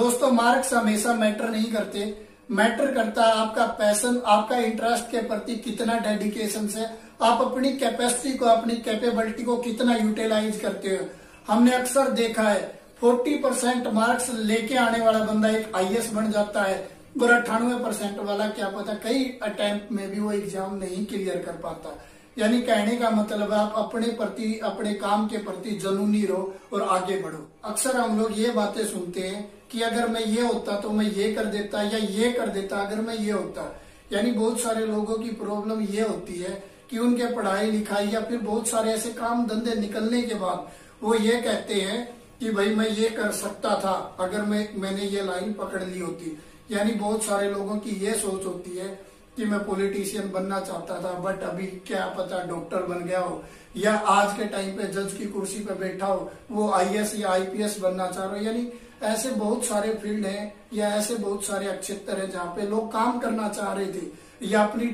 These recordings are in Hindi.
दोस्तों मार्क्स हमेशा मैटर नहीं करते। मैटर करता है आपका पैशन, आपका इंटरेस्ट के प्रति कितना डेडिकेशन से आप अपनी कैपेसिटी को, अपनी कैपेबिलिटी को कितना यूटिलाइज करते हो। हमने अक्सर देखा है 40% मार्क्स लेके आने वाला बंदा एक आईएएस बन जाता है और 98% वाला क्या पता कई अटेम्प्ट में भी वो एग्जाम नहीं क्लियर कर पाता। यानी कहने का मतलब है आप अपने प्रति, अपने काम के प्रति जुनूनी रहो और आगे बढ़ो। अक्सर हम लोग ये बातें सुनते हैं कि अगर मैं ये होता तो मैं ये कर देता, या ये कर देता अगर मैं ये होता। यानी बहुत सारे लोगों की प्रॉब्लम ये होती है कि उनके पढ़ाई लिखाई या फिर बहुत सारे ऐसे काम धंधे निकलने के बाद वो ये कहते हैं कि भाई मैं ये कर सकता था अगर मैंने ये लाइन पकड़ ली होती। यानी बहुत सारे लोगों की ये सोच होती है कि मैं पॉलिटिशियन बनना चाहता था बट अभी क्या पता डॉक्टर बन गया हो, या आज के टाइम पे जज की कुर्सी पे बैठा हो वो आईएएस या आईपीएस बनना चाह रहे हो। यानी ऐसे बहुत सारे फील्ड हैं या ऐसे बहुत सारे क्षेत्र हैं जहाँ पे लोग काम करना चाह रहे थे, या अपनी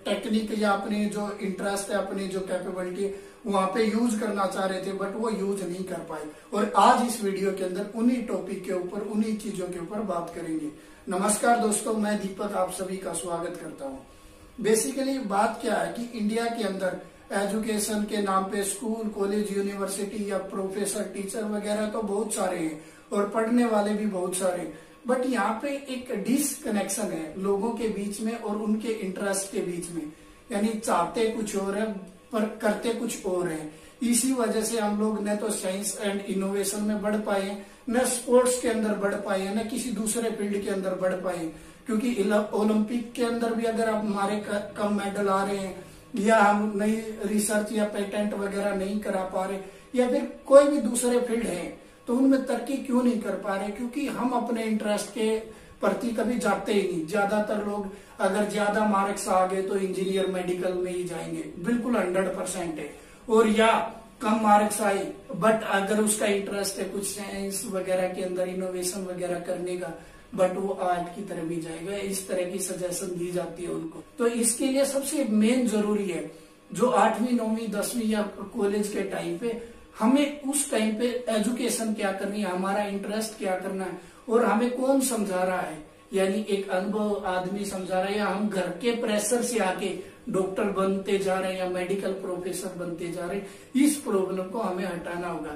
टेक्निक या अपनी जो इंटरेस्ट है, अपनी जो कैपेबिलिटी है वहां पे यूज करना चाह रहे थे बट वो यूज नहीं कर पाए। और आज इस वीडियो के अंदर उन्हीं टॉपिक के ऊपर, उन्हीं चीजों के ऊपर बात करेंगे। नमस्कार दोस्तों, मैं दीपक आप सभी का स्वागत करता हूं। बेसिकली बात क्या है कि इंडिया के अंदर एजुकेशन के नाम पे स्कूल, कॉलेज, यूनिवर्सिटी या प्रोफेसर, टीचर वगैरह तो बहुत सारे हैं और पढ़ने वाले भी बहुत सारे हैं, बट यहाँ पे एक डिसकनेक्शन है लोगों के बीच में और उनके इंटरेस्ट के बीच में। यानी चाहते कुछ और है पर करते कुछ और है। इसी वजह से हम लोग न तो साइंस एंड इनोवेशन में बढ़ पाए, न स्पोर्ट्स के अंदर बढ़ पाए, न किसी दूसरे फील्ड के अंदर बढ़ पाए। क्योंकि ओलंपिक के अंदर भी अगर आप हमारे कम मेडल आ रहे हैं, या हम नई रिसर्च या पेटेंट वगैरह नहीं करा पा रहे, या फिर कोई भी दूसरे फील्ड है तो उनमें तरक्की क्यों नहीं कर पा रहे? क्योंकि हम अपने इंटरेस्ट के प्रति कभी जाते ही नहीं। ज्यादातर लोग अगर ज्यादा मार्क्स आ गए तो इंजीनियर, मेडिकल में ही जाएंगे, बिल्कुल 100% है। और या कम मार्क्स आए बट अगर उसका इंटरेस्ट है कुछ साइंस वगैरह के अंदर, इनोवेशन वगैरह करने का, बट वो आर्ट की तरफ भी जाएगा। इस तरह की सजेशन दी जाती है उनको। तो इसके लिए सबसे मेन जरूरी है जो 8वीं 9वीं 10वीं या कॉलेज के टाइम पे हमें उस टाइम पे एजुकेशन क्या करनी है, हमारा इंटरेस्ट क्या करना है और हमें कौन समझा रहा है। यानी एक अनुभव आदमी समझा रहा है या हम घर के प्रेशर से आके डॉक्टर बनते जा रहे हैं या मेडिकल प्रोफेसर बनते जा रहे हैं। इस प्रॉब्लम को हमें हटाना होगा।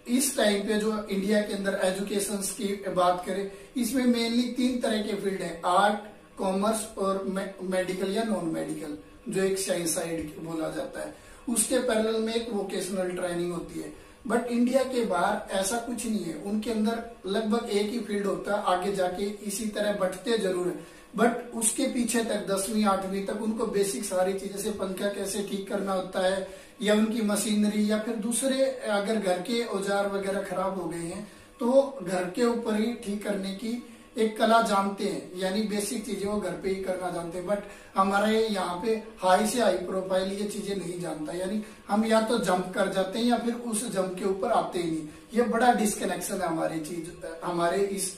इस टाइम पे जो इंडिया के अंदर एजुकेशन की बात करें, इसमें मेनली 3 तरह के फील्ड है, आर्ट, कॉमर्स और मेडिकल या नॉन मेडिकल, जो एक साइंस साइड बोला जाता है। उसके पैरेलल में एक वोकेशनल ट्रेनिंग होती है। बट इंडिया के बाहर ऐसा कुछ नहीं है, उनके अंदर लगभग एक ही फील्ड होता है। आगे जाके इसी तरह बढ़ते जरूर है बट उसके पीछे तक 10वीं 8वीं तक उनको बेसिक सारी चीजें, जैसे पंखा कैसे ठीक करना होता है या उनकी मशीनरी, या फिर दूसरे अगर घर के औजार वगैरह खराब हो गए हैं तो वो घर के ऊपर ही ठीक करने की एक कला जानते हैं। यानी बेसिक चीजें वो घर पे ही करना जानते हैं। बट हमारे यहाँ पे हाई से हाई प्रोफाइल ये चीजें नहीं जानता। यानी हम या तो जंप कर जाते हैं या फिर उस जंप के ऊपर आते ही नहीं। ये बड़ा डिस्कनेक्शन है हमारे इस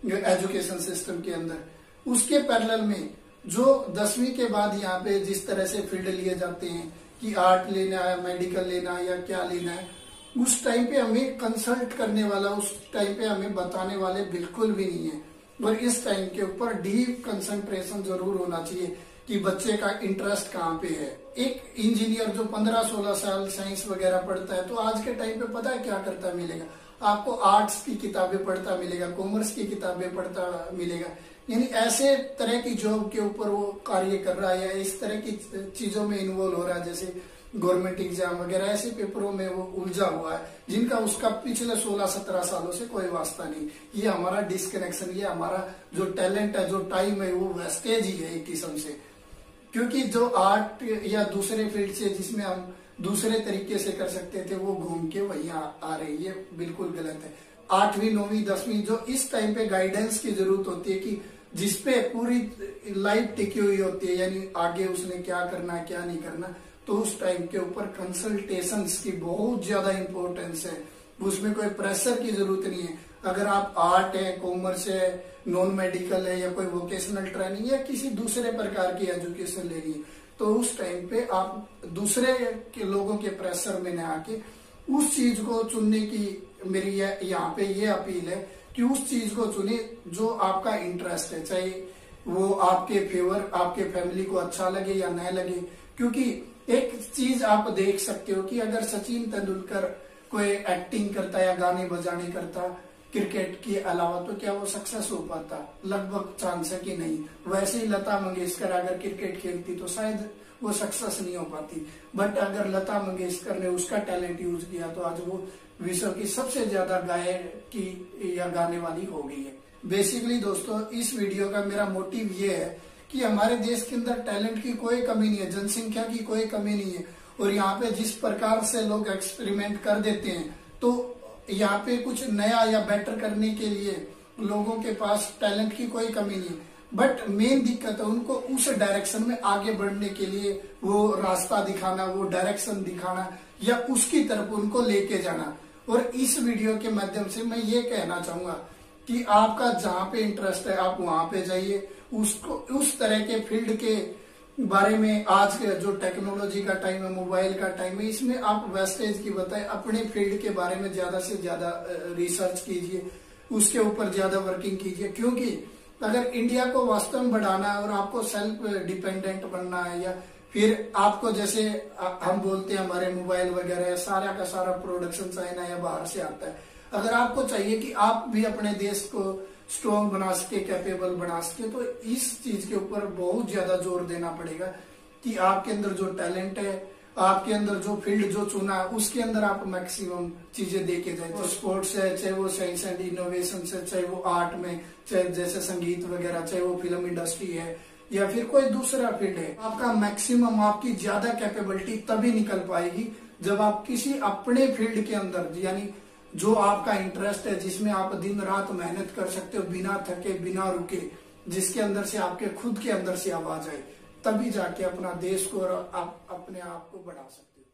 एजुकेशन सिस्टम के अंदर। उसके पैरेलल में जो 10वीं के बाद यहाँ पे जिस तरह से फील्ड लिए जाते हैं कि आर्ट लेना है, मेडिकल लेना है या क्या लेना है, उस टाइम पे हमें कंसल्ट करने वाला, उस टाइम पे हमें बताने वाले बिल्कुल भी नहीं है। और इस टाइम के ऊपर डीप कंसंट्रेशन जरूर होना चाहिए कि बच्चे का इंटरेस्ट कहाँ पे है। एक इंजीनियर जो 15-16 साल साइंस वगैरह पढ़ता है तो आज के टाइम पे पता है क्या करता मिलेगा आपको? आर्ट्स की किताबें पढ़ता मिलेगा, कॉमर्स की किताबें पढ़ता मिलेगा। यानी ऐसे तरह की जॉब के ऊपर वो कार्य कर रहा है या इस तरह की चीजों में इन्वॉल्व हो रहा है, जैसे गवर्नमेंट एग्जाम वगैरह, ऐसे पेपरों में वो उलझा हुआ है जिनका उसका पिछले 16-17 सालों से कोई वास्ता नहीं। ये हमारा डिस्कनेक्शन, ये हमारा जो टैलेंट है, जो टाइम है, वो वेस्टेज ही है एक किस्म से। क्योंकि जो आर्ट या दूसरे फील्ड से जिसमें हम दूसरे तरीके से कर सकते थे वो घूम के वही आ रहे, ये बिल्कुल गलत है। 8वीं 9वीं 10वीं जो इस टाइम पे गाइडेंस की जरूरत होती है कि जिसपे पूरी लाइफ टिकी हुई होती है, यानी आगे उसने क्या करना है क्या नहीं करना, तो उस टाइम के ऊपर कंसल्टेशंस की बहुत ज्यादा इंपॉर्टेंस है। उसमें कोई प्रेशर की जरूरत नहीं है। अगर आप आर्ट है, कॉमर्स है, नॉन मेडिकल है या कोई वोकेशनल ट्रेनिंग या किसी दूसरे प्रकार की एजुकेशन लेनी है तो उस टाइम पे आप दूसरे के लोगों के प्रेशर में न आके उस चीज को चुनने की मेरी यहाँ पे ये अपील है कि उस चीज को चुने जो आपका इंटरेस्ट है, चाहे वो आपके फेवर, आपके फैमिली को अच्छा लगे या न लगे। क्योंकि एक चीज आप देख सकते हो कि अगर सचिन तेंदुलकर कोई एक्टिंग करता या गाने बजाने करता क्रिकेट के अलावा, तो क्या वो सक्सेस हो पाता? लगभग चांस है कि नहीं। वैसे ही लता मंगेशकर अगर क्रिकेट खेलती तो शायद वो सक्सेस नहीं हो पाती। बट अगर लता मंगेशकर ने उसका टैलेंट यूज किया तो आज वो विश्व की सबसे ज्यादा गायकी या गाने वाली हो गई है। बेसिकली दोस्तों, इस वीडियो का मेरा मोटिव ये है कि हमारे देश के अंदर टैलेंट की कोई कमी नहीं है, जनसंख्या की कोई कमी नहीं है। और यहाँ पे जिस प्रकार से लोग एक्सपेरिमेंट कर देते हैं, तो यहाँ पे कुछ नया या बेटर करने के लिए लोगों के पास टैलेंट की कोई कमी नहीं है। बट मेन दिक्कत है उनको उस डायरेक्शन में आगे बढ़ने के लिए वो रास्ता दिखाना, वो डायरेक्शन दिखाना या उसकी तरफ उनको लेके जाना। और इस वीडियो के माध्यम से मैं ये कहना चाहूंगा कि आपका जहाँ पे इंटरेस्ट है आप वहां पे जाइए, उसको उस तरह के फील्ड के बारे में। आज के जो टेक्नोलॉजी का टाइम है, मोबाइल का टाइम है, इसमें आप वेस्टेज की बताए अपने फील्ड के बारे में ज्यादा से ज्यादा रिसर्च कीजिए, उसके ऊपर ज्यादा वर्किंग कीजिए। क्योंकि अगर इंडिया को वास्तव में बढ़ाना है और आपको सेल्फ डिपेंडेंट बनना है, या फिर आपको जैसे हम बोलते हैं हमारे मोबाइल वगैरह सारा का सारा प्रोडक्शन चाइना या बाहर से आता है, अगर आपको चाहिए कि आप भी अपने देश को स्ट्रॉन्ग बना सके, कैपेबल बना सके, तो इस चीज के ऊपर बहुत ज्यादा जोर देना पड़ेगा कि आपके अंदर जो टैलेंट है, आपके अंदर जो फील्ड जो चुना उसके अंदर आप मैक्सिमम चीजें देके जाए। तो स्पोर्ट्स है, चाहे वो साइंस एंड इनोवेशन है, चाहे वो आर्ट में, चाहे जैसे संगीत वगैरह, चाहे वो फिल्म इंडस्ट्री है या फिर कोई दूसरा फील्ड है, आपका मैक्सिमम, आपकी ज्यादा कैपेबिलिटी तभी निकल पाएगी जब आप किसी अपने फील्ड के अंदर, यानी जो आपका इंटरेस्ट है, जिसमें आप दिन रात मेहनत कर सकते हो बिना थके बिना रुके, जिसके अंदर से आपके खुद के अंदर से आवाज आए, तभी जाके अपना देश को और आप अपने आप को बढ़ा सकते हो।